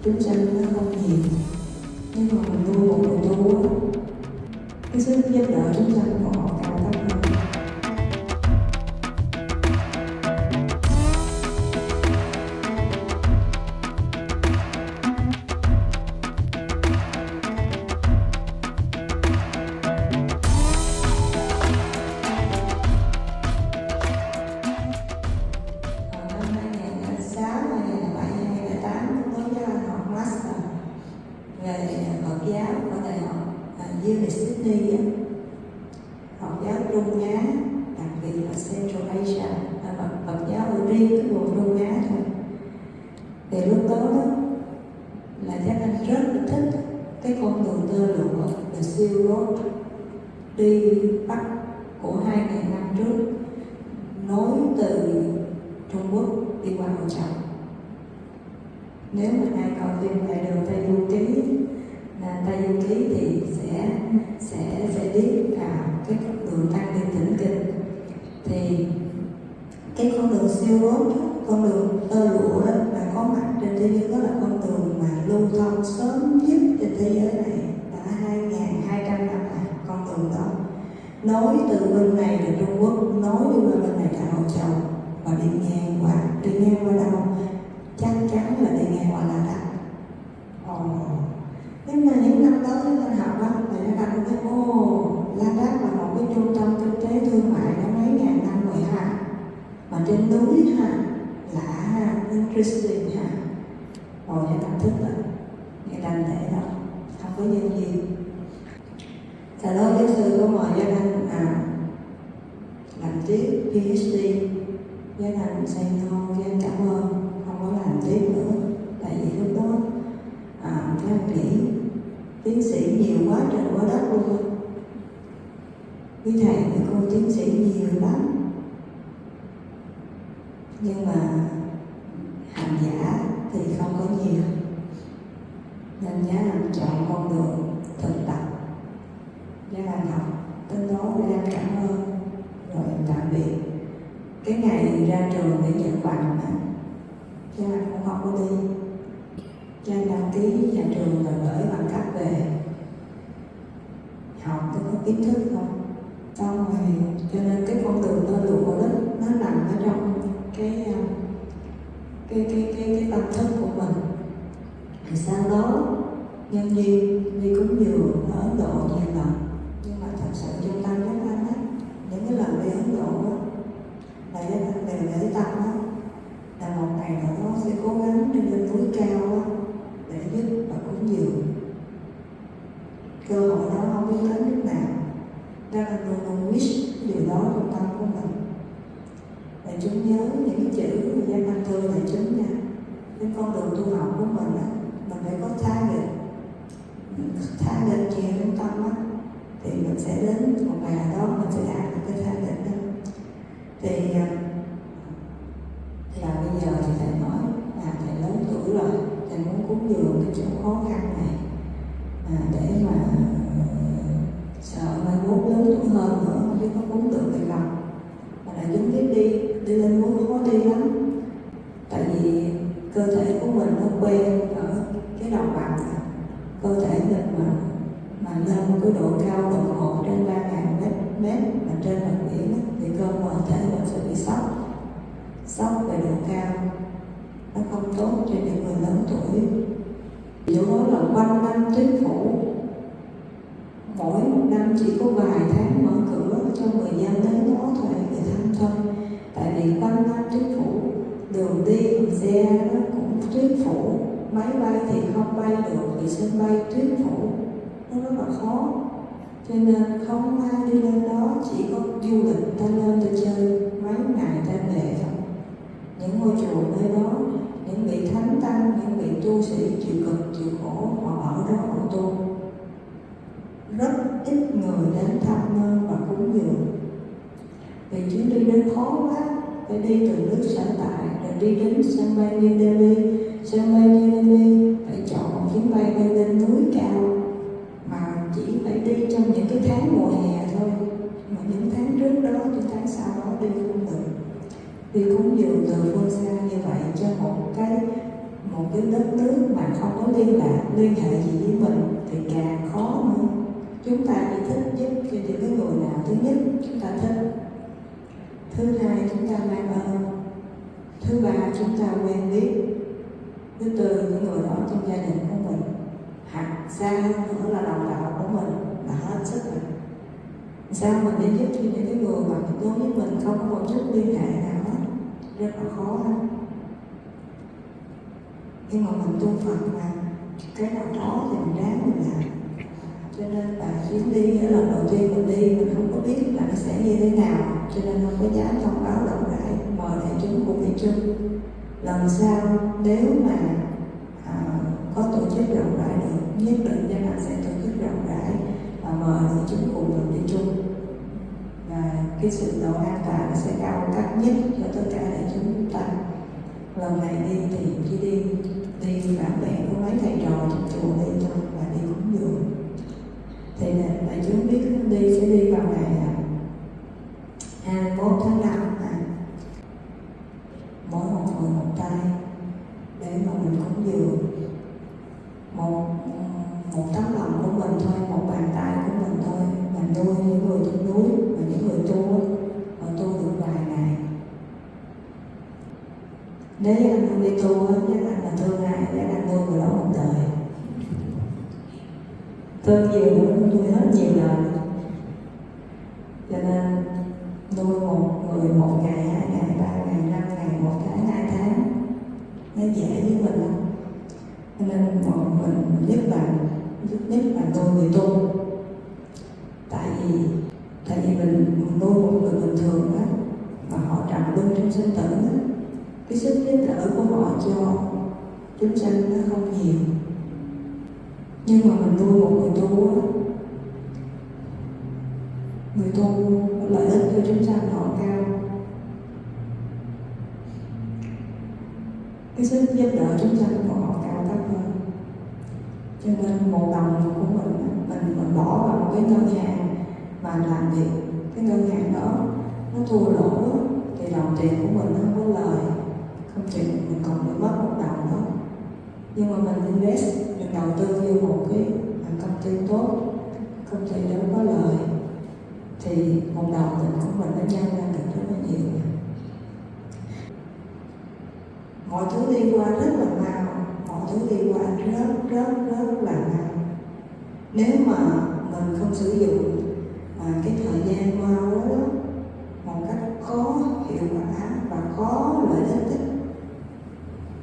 chúng sanh nó không nhiều, nhưng mà mình nuôi một người tu á, cái sức giúp đỡ chúng sanh của họ cao cấp hơn. Về Phật giáo ở Đại học du Sydney, Phật giáo Trung Á, đặc biệt là Central Asia, Phật giáo ở riêng cái vùng Trung Á thôi. Thì lúc đó là các anh rất là thích cái con đường tơ lụa, The Silk Road, đi Bắc của 2.000 năm trước, nối từ Trung Quốc đi qua Âu Châu. Nếu mà ai coi phim tại đường Tây Du Ký, Tây Du Ký thì sẽ biết cái đường Tăng Đi Tịnh Kinh. Thì cái con đường Silk Road, con đường tơ lụa đó là có mặt trên thế giới, đó là con đường mà lưu thông sớm nhất trên thế giới này, đã 2.200 năm rồi. Con đường đó nối từ bên này từ Trung Quốc nối đi qua bên này là Âu Châu và đi ngang qua đâu? Chắc chắn là đi ngang qua La Đắc. Nhưng mà những năm đó chúng ta học á, thì nó đặt cái La Đắc là một cái trung tâm kinh tế thương mại đã mấy ngàn năm rồi ha, mà trên núi ha, lạ, interesting ha. Rồi cho ta thức rồi, người ta để đó, không có nhân gì. Sau đó giáo sư có mời Gia Anh làm tiếp PhD. Gia Anh say no, Gia Anh cảm ơn, không có làm tiếp nữa. Tại vì lúc đó các anh nghĩ tiến sĩ nhiều quá trời quá đất luôn. Quý thầy với cô tiến sĩ nhiều lắm, nhưng mà hành giả thì không có nhiều, nên Gia Anh chọn con đường thực tập. Gia Anh học tới đó để anh cảm ơn rồi tạm biệt. Cái ngày ra trường để nhận bằng Gia Anh cũng không có đi. Gia Anh đăng ký nhà trường rồi gửi bằng cấp về học để có kiến thức không. Xong rồi cho nên cái con đường tơ lụa đó nó nằm ở trong cái tâm thức của mình. Thì sau đó nhân duyên đi cúng dường ở Ấn Độ nhiều lần, nhưng mà thật sự trong tâm các anh á, những cái lần đi Ấn Độ á là các anh đều để tâm á, là một ngày nào đó sẽ cố gắng đi lên núi cao á để giúp và cúng dường. Cơ hội đó không biết đến lúc nào, ra là luôn wish cái điều đó trong tâm của mình. Để chúng nhớ những cái chữ của Gia Anh thưa đại chúng nha. Cái con đường tu học của mình á, mình phải có target nhiều trong tâm á, thì mình sẽ đến một ngày đó mình sẽ đạt được cái target đó. Thì là bây giờ thì thầy nói là thầy lớn tuổi rồi, thầy muốn cúng dường cái chỗ khó khăn này để mà sợ mai mốt lớn tuổi hơn nữa không biết có cúng được hay không. Mà đại chúng biết đi lên núi khó đi lắm, tại vì cơ thể của mình nó quen ở cái đồng bằng, cơ thể mình mà lên một cái độ cao đột ngột trên 3.000 mét mà trên mặt biển thì cơ thể mình sẽ bị sốc về độ cao, nó không tốt cho những người lớn tuổi. Chỗ đó là quanh năm tuyết phủ, mỗi một năm chỉ có vài tháng mở cửa cho người dân đến đó thôi để thăm thôi. Tại vì quanh năm tuyết phủ, đường đi bằng xe nó cũng tuyết phủ, máy bay thì không bay được vì sân bay tuyết phủ, nó rất là khó. Cho nên không ai đi lên đó, chỉ có du lịch ta lên ta chơi mấy ngày ta về thôi. Những ngôi chùa nơi đó, những vị thánh tăng, những vị tu sĩ chịu cực chịu khổ, họ ở đó họ tu. Rất ít người đến thăm nơi và cúng dường. Vì chuyến đi đến khó quá, phải đi từ nước sở tại rồi đi đến sân bay New Delhi. Sân bay New Delhi phải chọn một chuyến bay bay lên núi cao, mà chỉ phải đi trong những cái tháng mùa hè thôi. Mà những tháng trước đó, những tháng sau đó đi không được. Đi cúng dường từ phương xa như vậy cho một một cái đất nước mà không có liên hệ gì với mình thì càng khó nữa. Chúng ta chỉ thích giúp cho những cái người nào thứ nhất chúng ta thích, thứ hai chúng ta mang ơn, thứ ba chúng ta quen biết, thứ tư những người đó trong gia đình của mình, hoặc xa hơn nữa là đồng đạo của mình là hết sức rồi. Sao mình để giúp cho những cái người mà đối với mình không có một chút liên hệ nào hết, rất là khó hết. Nhưng mà mình tu Phật mà cái nào đó thì mình ráng mình làm. Cho nên là chuyến đi ở lần đầu tiên mình đi mình không có biết là nó sẽ như thế nào, cho nên không có dám thông báo rộng rãi, mời đại chúng cùng đi chung. Lần sau nếu mà có tổ chức rộng rãi được, nhất định gia đình sẽ tổ chức rộng rãi và mời đại chúng cùng mình đi chung. Và cái sự độ an toàn nó sẽ cao cấp nhất cho tất cả đại chúng ta. Lần này đi thì chỉ đi bạn bè của mấy thầy trò trong chùa đi thôi và đi cúng dường. Thì đại chúng biết đi sẽ đi vào ngày 21 tháng 5 mỗi một người một tay để mà mình cúng dường. Một tấm lòng của mình thôi, một bàn tay của mình thôi mà nuôi những người trên núi và những người tu mà tu được vài ngày. Nếu anh không đi tu chắc anh là thương ai, chắc anh nuôi người đó một đời. Thương nhiều nữa nuôi hết nhiều đời. Cho nên nuôi một người 1 ngày, 2 ngày, 3 ngày, 5 ngày, 1 tháng, 2 tháng nó dễ với mình lắm. Cho nên mình nhất là nuôi người tu. Tại vì mình nuôi một người bình thường đó mà họ trầm luân trong sinh tử đó, cái sức giúp đỡ của họ cho chúng sanh nó không nhiều. Nhưng mà mình nuôi một người tu đó, người tu lợi ích cho chúng sanh họ cao, cái sức giúp đỡ chúng sanh của họ cao cấp hơn. Cho nên một đồng của mình bỏ vào một cái ngân hàng mà làm việc, cái ngân hàng đó nó thua lỗ thì đồng tiền của mình nó không có lời, không chừng mình còn bị mất một đồng đó. Nhưng mà mình invest, mình đầu tư vô một cái công ty tốt, công ty đó có lời thì một đồng của mình nó nhân ra được rất là nhiều. Mọi thứ đi qua rất là mau, mọi thứ đi qua rất là mau. Nếu mà mình không sử dụng cái thời gian mau đó một cách có hiệu quả và có lợi ích,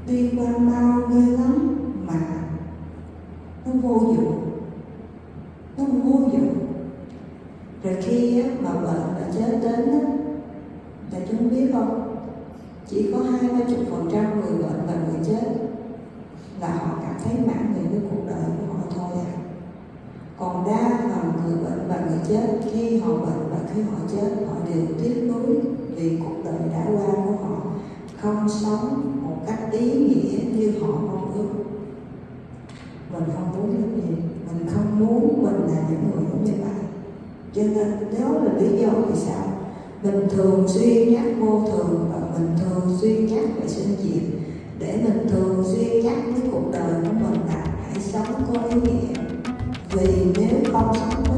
đi qua mau ghê lắm mà nó vô dụng, Rồi khi mà bệnh là chết đến đó, đại chúng biết không, chỉ có 20-30% người bệnh và người chết là họ cảm thấy mãn nguyện với cuộc đời của họ thôi à. Còn đa phần người bệnh và người chết, khi họ bệnh và khi họ chết, họ đều tiếc nuối vì cuộc đời đã qua của họ không sống một cách ý nghĩa như họ mong ước. Mình không muốn cái gì, mình không muốn mình là những người giống như vậy. Cho nên đó là lý do vì sao mình thường xuyên nhắc vô thường và mình thường xuyên nhắc về sinh diệt, để mình thường xuyên nhắc với cuộc đời của mình là hãy sống có ý nghĩa. Vì nếu không sống có